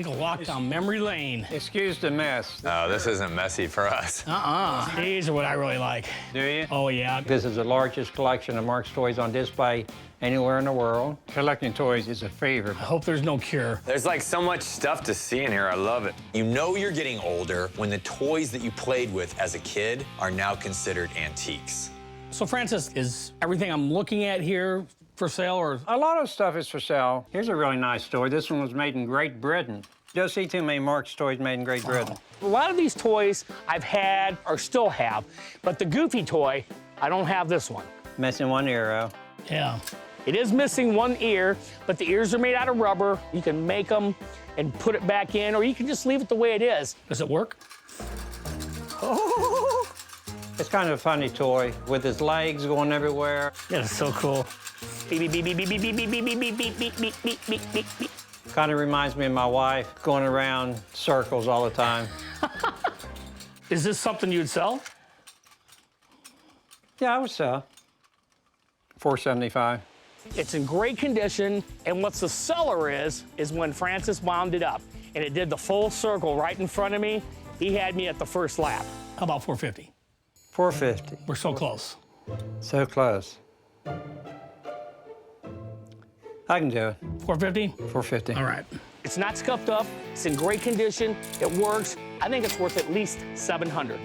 Take a walk down memory lane. Excuse the mess. Oh, this isn't messy for us. These are what I really like. Do you? Oh, yeah. This is the largest collection of Mark's toys on display anywhere in the world. Collecting toys is a favorite. I hope there's no cure. There's like so much stuff to see in here. I love it. You know you're getting older when the toys that you played with as a kid are now considered antiques. So, Francis, is everything I'm looking at here for sale, or? A lot of stuff is for sale. Here's a really nice toy. This one was made in Great Britain. You don't see too many Mark's toys made in Great Britain. A lot of these toys I've had or still have, but the Goofy toy, I don't have this one. Missing one arrow. Yeah. It is missing one ear, but the ears are made out of rubber. You can make them and put it back in, or you can just leave it the way it is. Does it work? Oh! It's kind of a funny toy with his legs going everywhere. Yeah, it's so cool. Beep, beep, beep, beep, beep, beep, beep, beep, beep, beep, beep, beep, beep, beep, beep, beep. Kind of reminds me of my wife going around circles all the time. Is this something you'd sell? Yeah, I would sell. $4.75. It's in great condition, and what's the seller is when Francis wound it up, and it did the full circle right in front of me. He had me at the first lap. How about $4.50? $4.50. We're so close. So close. I can do it. $4.50? $4.50. All right. It's not scuffed up. It's in great condition. It works. I think it's worth at least $700.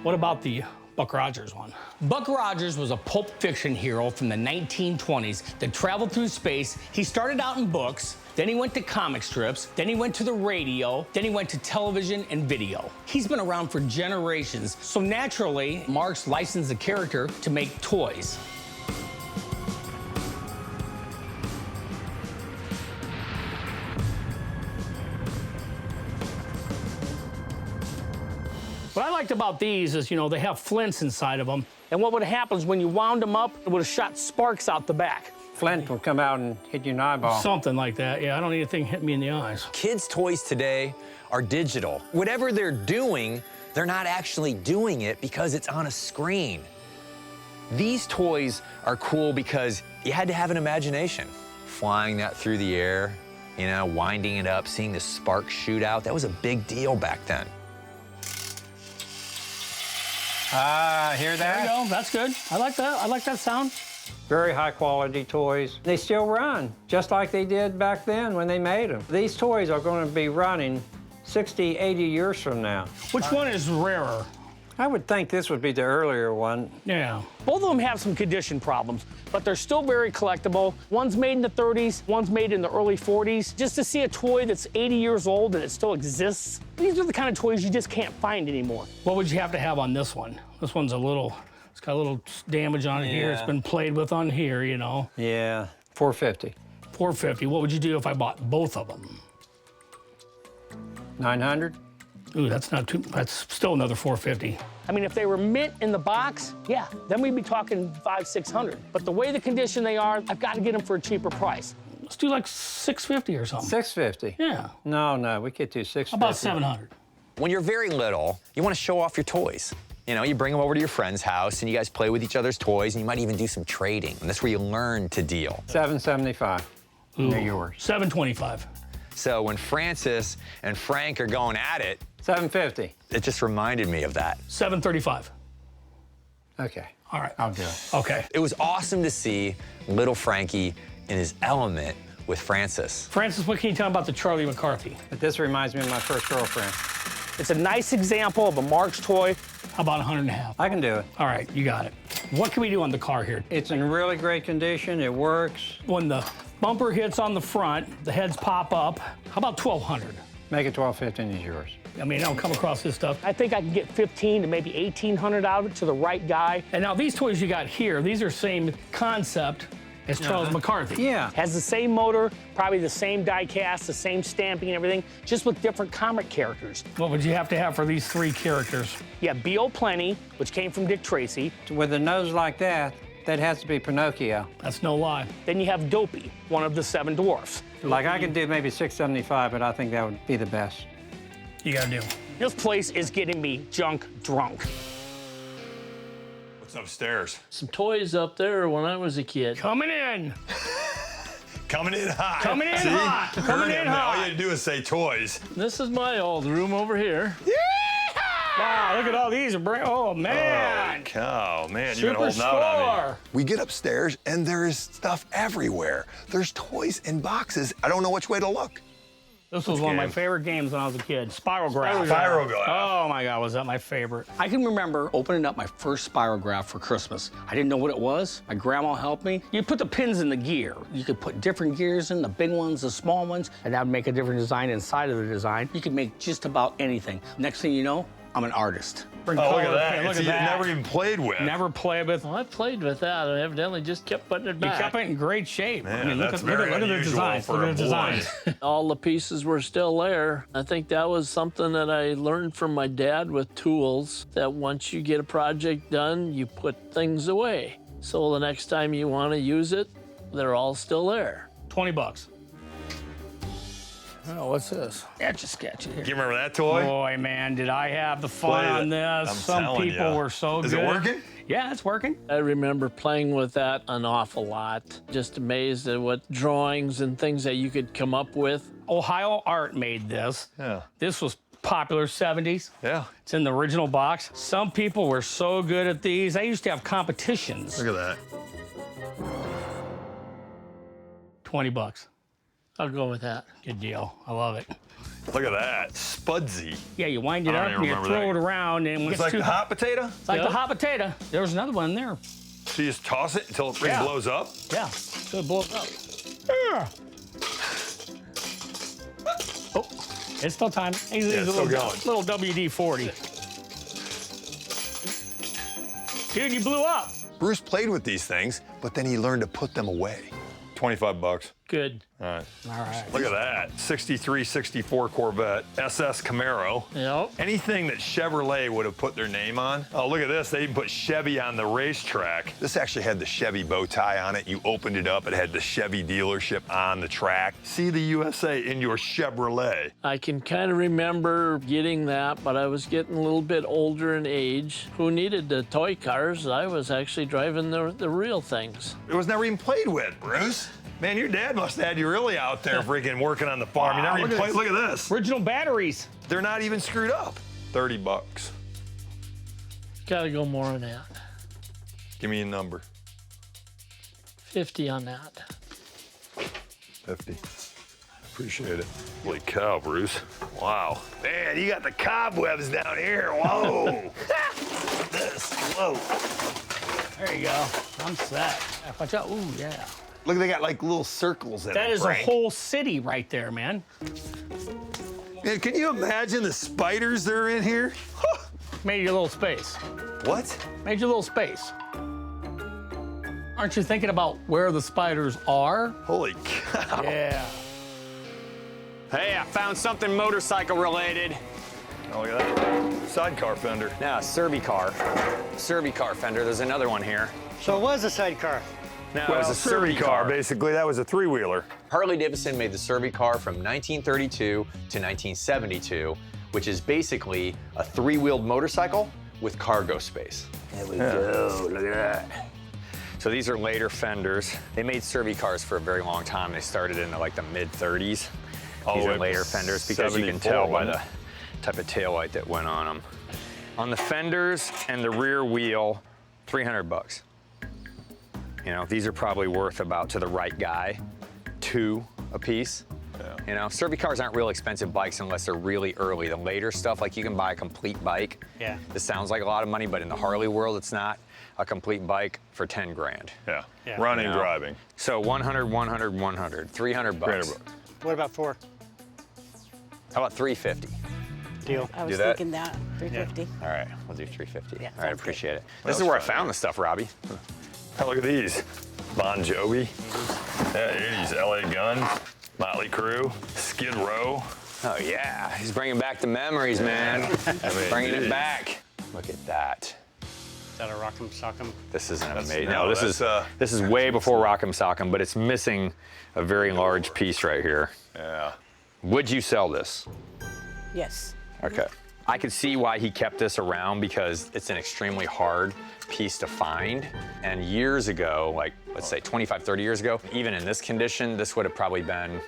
What about the Buck Rogers one? Buck Rogers was a pulp fiction hero from the 1920s that traveled through space. He started out in books, then he went to comic strips, then he went to the radio, then he went to television and video. He's been around for generations, so naturally, Marx licensed the character to make toys. What I liked about these is, you know, they have flints inside of them. And what would happen is when you wound them up, it would have shot sparks out the back. Flint will come out and hit you in the eyeball. Something like that, yeah. I don't need anything hit me in the eyes. Kids' toys today are digital. Whatever they're doing, they're not actually doing it because it's on a screen. These toys are cool because you had to have an imagination. Flying that through the air, you know, winding it up, seeing the sparks shoot out, that was a big deal back then. Ah, hear that? There you go, that's good. I like that. I like that sound. Very high quality toys. They still run, just like they did back then when they made them. These toys are going to be running 60, 80 years from now. Which one is rarer? I would think this would be the earlier one. Yeah. Both of them have some condition problems, but they're still very collectible. One's made in the 30s, one's made in the early 40s. Just to see a toy that's 80 years old and it still exists, these are the kind of toys you just can't find anymore. What would you have to have on this one? This one's it's got a little damage on it here. It's been played with on here, you know. Yeah, $4.50. $4.50. What would you do if I bought both of them? $900. Ooh, that's not too, that's still another $4.50. I mean, if they were mint in the box, yeah, then we'd be talking $500, $600. But the way the condition they are, I've got to get them for a cheaper price. Let's do like $650 or something. $650. Yeah. No, we could do $650. How about $700? When you're very little, you want to show off your toys. You know, you bring them over to your friend's house and you guys play with each other's toys and you might even do some trading. And that's where you learn to deal. $7.75. They're yours. $7.25. So when Francis and Frank are going at it, $7.50. it just reminded me of that. $7.35. Okay. All right. I'll do it. Okay. It was awesome to see little Frankie in his element with Francis. Francis, what can you tell me about the Charlie McCarthy? But this reminds me of my first girlfriend. It's a nice example of a Marx toy. How about 150? I can do it. All right, you got it. What can we do on the car here? It's in really great condition. It works. When the bumper hits on the front, the heads pop up. How about 1,200? Make it $12.50 and it's yours. I mean, I don't come across this stuff. I think I can get 1,500 to maybe 1,800 out of it to the right guy. And now these toys you got here, these are same concept as Charles McCarthy. Yeah. Has the same motor, probably the same die cast, the same stamping and everything, just with different comic characters. What would you have to have for these three characters? Yeah, B.O. Plenty, which came from Dick Tracy. With a nose like that, that has to be Pinocchio. That's no lie. Then you have Dopey, one of the 7 dwarfs. Like I could do maybe $6.75, but I think that would be the best. You gotta do. This place is getting me junk drunk. What's upstairs? Some toys up there when I was a kid. Coming in. Coming in hot. Coming in See? hot. Coming in hot. All you had to do is say toys. This is my old room over here. Wow, look at all these. Oh, man. Oh, cow, man, you've been Super holding out on me. score. We get upstairs and there is stuff everywhere. There's toys in boxes. I don't know which way to look. This was one of my game? favorite games when I was a kid. Spirograph. Spirograph. Oh my God, was that my favorite? I can remember opening up my first spirograph for Christmas. I didn't know what it was. My grandma helped me. You put the pins in the gear. You could put different gears in, the big ones, the small ones, and that would make a different design inside of the design. You could make just about anything. Next thing you know, I'm an artist. Oh, look at that. Look See, at you that. never even played with. Never played with. Well, I played with that and evidently just kept putting it You back. kept it in great shape. Man, I mean, look that's at very the unusual designs. for Look a at the boy. designs. All the pieces were still there. I think that was something that I learned from my dad with tools, that once you get a project done, you put things away. So the next time you want to use it, they're all still there. $20. Oh, what's this? Etch a sketch here. Do you remember that toy? Boy, man, did I have the fun Played it. on this. I'm Some telling people ya. were so Is good. it working? Yeah, it's working. I remember playing with that an awful lot. Just amazed at what drawings and things that you could come up with. Ohio Art made this. Yeah. This was popular 70s. Yeah. It's in the original box. Some people were so good at these. I used to have competitions. Look at that. $20. I'll go with that. Good deal. I love it. Look at that. Spudsy. Yeah, you wind it I don't up even and you remember throw that. it around and when It's it like gets the too hot potato? It's like Yep. the hot potato. There was another one there. So you just toss it until it Yeah. blows up? Yeah, so it blows up. Yeah. Oh, it's still time. He's Yeah, a it's little, still going. little WD-40. Dude, you blew up. Bruce played with these things, but then he learned to put them away. $25. Good. All right. All right. Look at that. 63, 64 Corvette, SS Camaro. Yep. Anything that Chevrolet would have put their name on. Oh, look at this. They even put Chevy on the racetrack. This actually had the Chevy bow tie on it. You opened it up, it had the Chevy dealership on the track. See the USA in your Chevrolet. I can kind of remember getting that, but I was getting a little bit older in age. Who needed the toy cars? I was actually driving the real things. It was never even played with, Bruce. Man, your dad must have had you really out there freaking working on the farm. You Wow, never even look at played. Look at this. Original batteries. They're not even screwed up. $30. Gotta go more on that. Give me a number. 50 on that. 50. Appreciate it. Holy cow, Bruce. Wow. Man, you got the cobwebs down here. Whoa. This. Whoa. There you go. I'm set. Watch out. Ooh, yeah. Look, they got like little circles in it. That is Frank. a whole city right there, man. Man, can you imagine the spiders that are in here? Made you a little space. What? Made you a little space. Aren't you thinking about where the spiders are? Holy cow. Yeah. Hey, I found something motorcycle related. Oh, look at that. Sidecar fender. Now, Servicar fender. There's another one here. So it was a sidecar. No, Well, it was a Servicar, basically. That was a three-wheeler. Harley Davidson made the Servicar from 1932 to 1972, which is basically a three-wheeled motorcycle with cargo space. There we go, look at that. So these are later fenders. They made Servicars for a very long time. They started in like the mid-30s. All These the way are up later to fenders because you can 74, tell by wasn't the type of taillight that went on them. On the fenders and the rear wheel, $300. You know, these are probably worth about, to the right guy, $2 a piece. Yeah. You know, Servicars aren't real expensive bikes unless they're really early. The later stuff, like you can buy a complete bike. Yeah. This sounds like a lot of money, but in the Harley world, it's not. A complete bike for 10 grand. Yeah. Yeah. Running, You know? driving. So 100, 100, 100, 300 bucks. 300 bucks. What about 4? How about 350? Deal. I was that? thinking that, 350. All right, we'll do 350. Yeah, All right, sounds good. appreciate it. That This is was where I fun, found the stuff, Robbie. Oh, look at these. Bon Jovi. Yeah, 80s. LA Gun. Motley Crue. Skid Row. Oh yeah, he's bringing back the memories, man. Bringing it back. Look at that. Is that a Rock'em Sock'em? This isn't amazing. no, No, this that's, is way before Rock'em Sock'em, but it's missing a very large piece right here. Yeah. Would you sell this? Yes. Okay. I could see why he kept this around because it's an extremely hard piece to find. And years ago, like let's say 25, 30 years ago, even in this condition, this would have probably been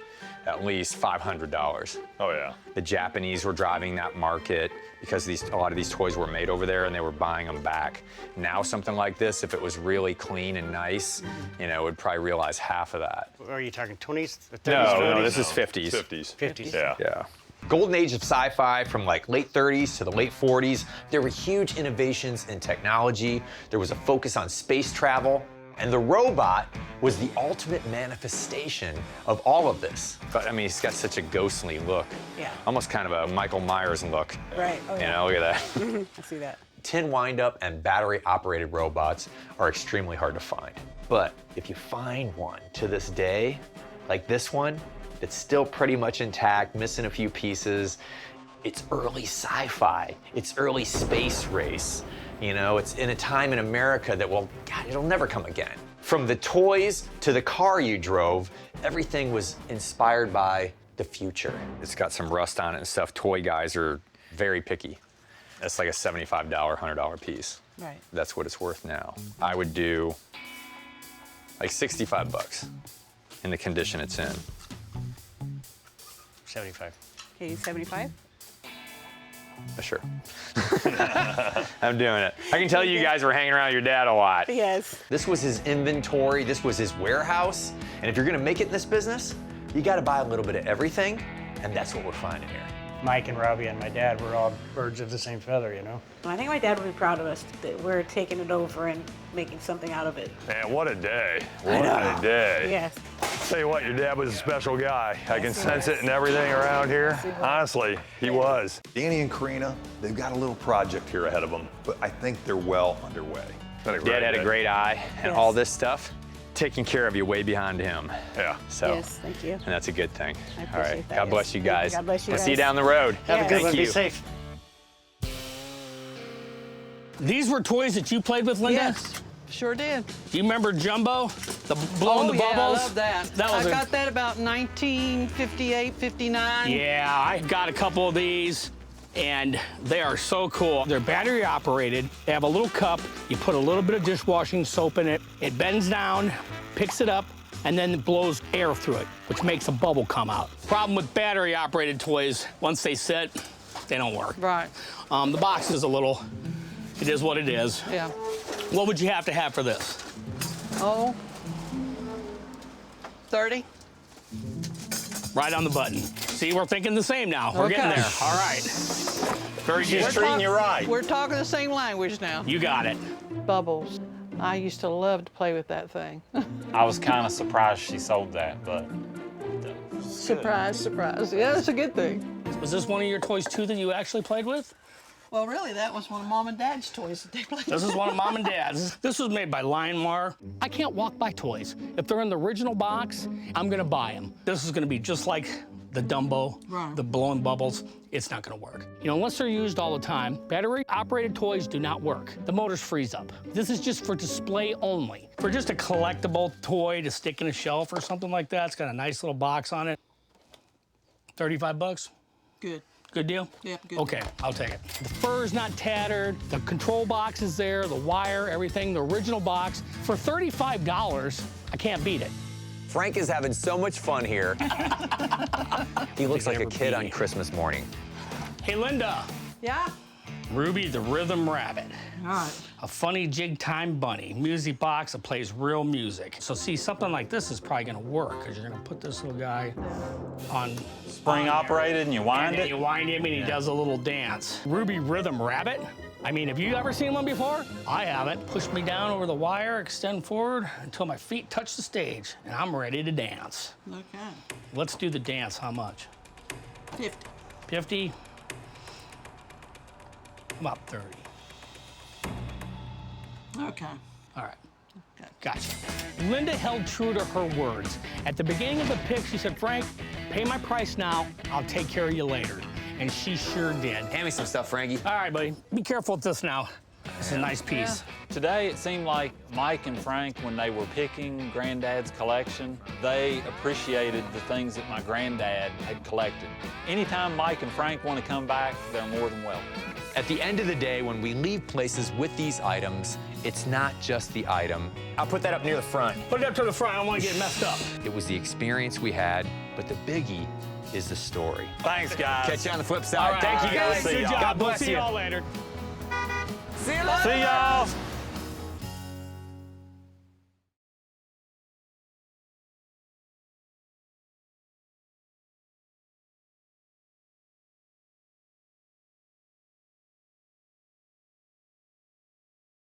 at least $500. Oh, yeah. The Japanese were driving that market because a lot of these toys were made over there and they were buying them back. Now something like this, if it was really clean and nice, you know, would probably realize half of that. Are you talking 20s? 30s, No, 40s? this is 50s. 50s. 50s. Yeah. Yeah. Golden age of sci-fi from like late 30s to the late 40s. There were huge innovations in technology. There was a focus on space travel. And the robot was the ultimate manifestation of all of this. But I mean, he's got such a ghostly look. Yeah. Almost kind of a Michael Myers look. Right. Oh, You yeah. know, look at that. I see that. Tin wind-up and battery-operated robots are extremely hard to find. But if you find one to this day, like this one, it's still pretty much intact, missing a few pieces. It's early sci-fi. It's early space race. You know, it's in a time in America that, well, God, it'll never come again. From the toys to the car you drove, everything was inspired by the future. It's got some rust on it and stuff. Toy guys are very picky. That's like a $75, $100 piece. Right. That's what it's worth now. I would do like 65 bucks in the condition it's in. 75. Okay, 75? Sure. I'm doing it. I can tell you guys were hanging around your dad a lot. Yes. This was his inventory, this was his warehouse, and if you're gonna make it in this business, you gotta buy a little bit of everything, and that's what we're finding here. Mike and Robbie and my dad were all birds of the same feather, you know? I think my dad would be proud of us that we're taking it over and making something out of it. Man, what a day. What a day. Yes. Tell you what, your dad was a special guy. I can sense it in everything around here. Honestly, he was. Danny and Karina, they've got a little project here ahead of them, but I think they're well underway. Dad had a great eye, and Yes. all this stuff, taking care of you way behind him. Yeah. So, Yes, thank you. and that's a good thing. I All appreciate right, that, God yes. bless you guys. God bless you I'll see you guys. down the road. Have a Yes. good Thank one. you. Be safe. These were toys that you played with, Linda? Yes, sure did. Do you remember Jumbo? The blowing the yeah, bubbles? I love that. That was I a- got that about 1958, 59. Yeah, I got a couple of these, and they are so cool. They're battery operated. They have a little cup. You put a little bit of dishwashing soap in it. It bends down, picks it up, and then it blows air through it, which makes a bubble come out. Problem with battery operated toys, once they sit, they don't work. Right, The box is a little, it is what it is. yeah. What would you have to have for this? Oh, 30? Right on the button. See, we're thinking the same now. We're getting Okay. there. All right. Very good. We're talking the same language now. You got it. Bubbles. I used to love to play with that thing. I was kind of surprised she sold that, but Surprise, surprise. Yeah, that's a good thing. Was this one of your toys, too, that you actually played with? Well, really, that was one of Mom and Dad's toys that they played This is one of Mom and Dad's. This was made by Lionmar. I can't walk by toys. If they're in the original box, I'm gonna buy them. This is gonna be just like the Dumbo, Right. the blowing bubbles. It's not gonna work. You know, unless they're used all the time, battery-operated toys do not work. The motors freeze up. This is just for display only. For just a collectible toy to stick in a shelf or something like that, it's got a nice little box on it. 35 bucks? Good. Good deal? Yep, good. Okay, I'll take it. The fur's not tattered, the control box is there, the wire, everything, the original box. For $35, I can't beat it. Frank is having so much fun here. He looks like a kid on Christmas morning. Hey, Linda, Yeah? Ruby the Rhythm Rabbit. All right. A funny jig time bunny, music box that plays real music. So see, something like this is probably gonna work, because you're gonna put this little guy on spring operated and you wind and then it. you wind him and he does a little dance. Ruby Rhythm Rabbit? I mean, have you ever seen one before? I haven't. Push me down over the wire, extend forward until my feet touch the stage, and I'm ready to dance. Okay. Let's do the dance, how much? 50. 50? About 30. Okay. All right. Gotcha. Linda held true to her words. At the beginning of the pick, she said, Frank, pay my price now, I'll take care of you later. And she sure did. Hand me some stuff, Frankie. All right, buddy, be careful with this now. It's a nice piece. Today, it seemed like Mike and Frank, when they were picking Granddad's collection, they appreciated the things that my granddad had collected. Anytime Mike and Frank want to come back, they're more than welcome. At the end of the day, when we leave places with these items, it's not just the item. I'll put that up near the front. Put it up to the front. I don't want to get messed up. It was the experience we had, but the biggie is the story. Thanks, guys. Catch you on the flip side. All right. Thank you guys. Good job. God We'll bless see you. y'all later. See you later. See y'all.